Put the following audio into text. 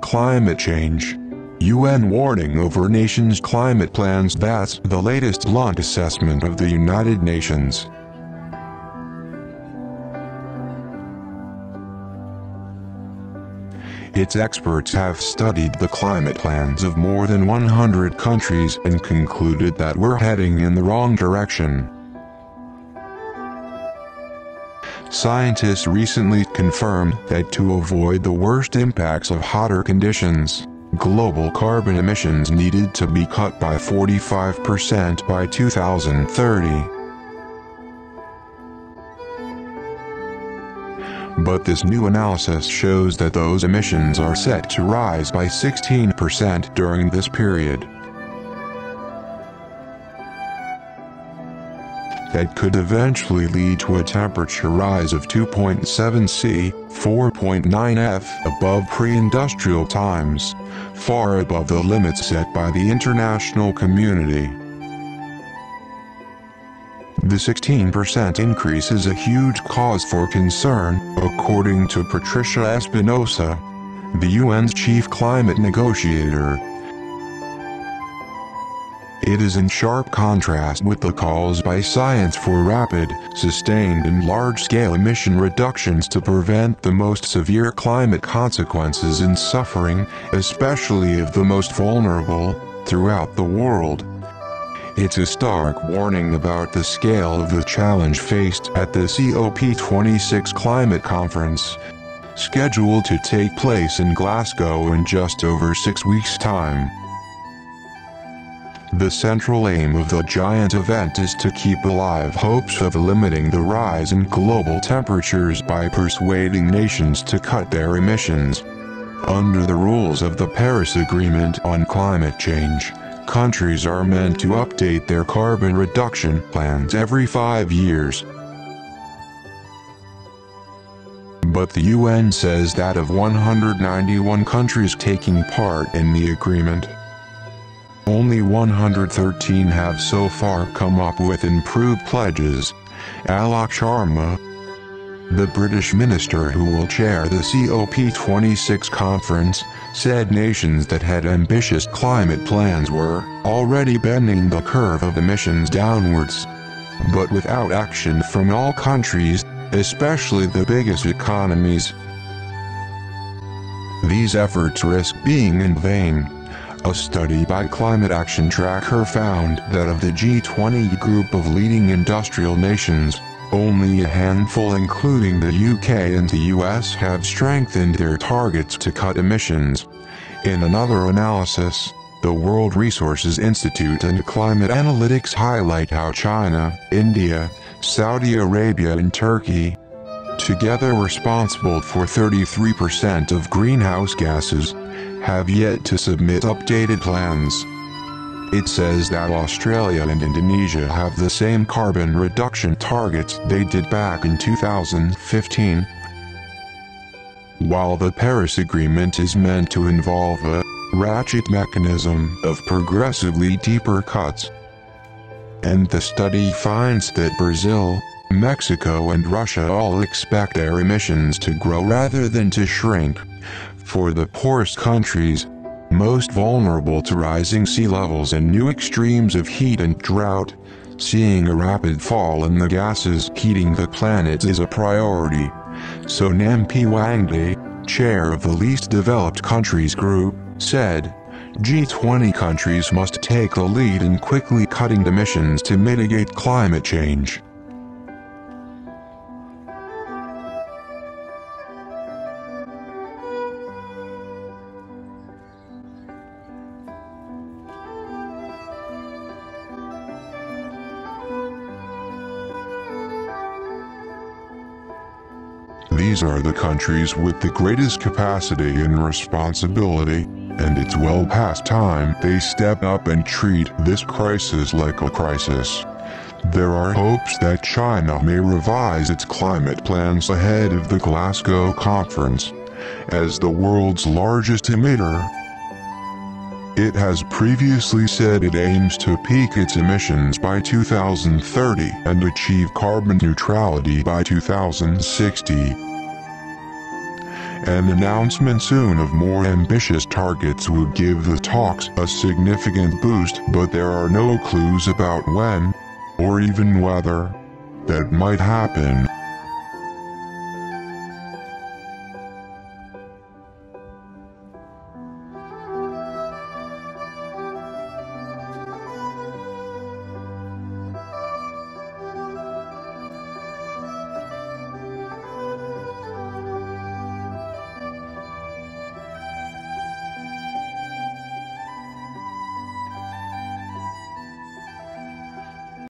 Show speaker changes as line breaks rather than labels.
climate change. UN warning over nations' climate plans. That's the latest blunt assessment of the United Nations. Its experts have studied the climate plans of more than 100 countries and concluded that we're heading in the wrong direction. Scientists recently confirmed that to avoid the worst impacts of hotter conditions, global carbon emissions needed to be cut by 45% by 2030. But this new analysis shows that those emissions are set to rise by 16% during this period. That could eventually lead to a temperature rise of 2.7 C, 4.9 F above pre-industrial times, far above the limits set by the international community. The 16% increase is a huge cause for concern, according to Patricia Espinosa, the UN's chief climate negotiator. It is in sharp contrast with the calls by science for rapid, sustained and large-scale emission reductions to prevent the most severe climate consequences and suffering, especially of the most vulnerable, throughout the world. It's a stark warning about the scale of the challenge faced at the COP26 climate conference, scheduled to take place in Glasgow in just over 6 weeks' time. The central aim of the giant event is to keep alive hopes of limiting the rise in global temperatures by persuading nations to cut their emissions. Under the rules of the Paris Agreement on climate change, countries are meant to update their carbon reduction plans every 5 years. But the UN says that of 191 countries taking part in the agreement, only 113 have so far come up with improved pledges. Alok Sharma, the British minister who will chair the COP26 conference, said nations that had ambitious climate plans were already bending the curve of emissions downwards. But without action from all countries, especially the biggest economies, these efforts risk being in vain. A study by Climate Action Tracker found that of the G20 group of leading industrial nations, only a handful, including the UK and the US, have strengthened their targets to cut emissions. In another analysis, the World Resources Institute and Climate Analytics highlight how China, India, Saudi Arabia and Turkey, together responsible for 33% of greenhouse gases, have yet to submit updated plans. It says that Australia and Indonesia have the same carbon reduction targets they did back in 2015. While the Paris Agreement is meant to involve a ratchet mechanism of progressively deeper cuts, and the study finds that Brazil, Mexico and Russia all expect their emissions to grow rather than to shrink. For the poorest countries, most vulnerable to rising sea levels and new extremes of heat and drought, seeing a rapid fall in the gases heating the planet is a priority. So Nampi Wangde, chair of the Least Developed Countries Group, said, G20 countries must take the lead in quickly cutting emissions to mitigate climate change. These are the countries with the greatest capacity and responsibility, and it's well past time they step up and treat this crisis like a crisis. There are hopes that China may revise its climate plans ahead of the Glasgow conference. As the world's largest emitter, it has previously said it aims to peak its emissions by 2030 and achieve carbon neutrality by 2060. An announcement soon of more ambitious targets would give the talks a significant boost, but there are no clues about when, or even whether, that might happen.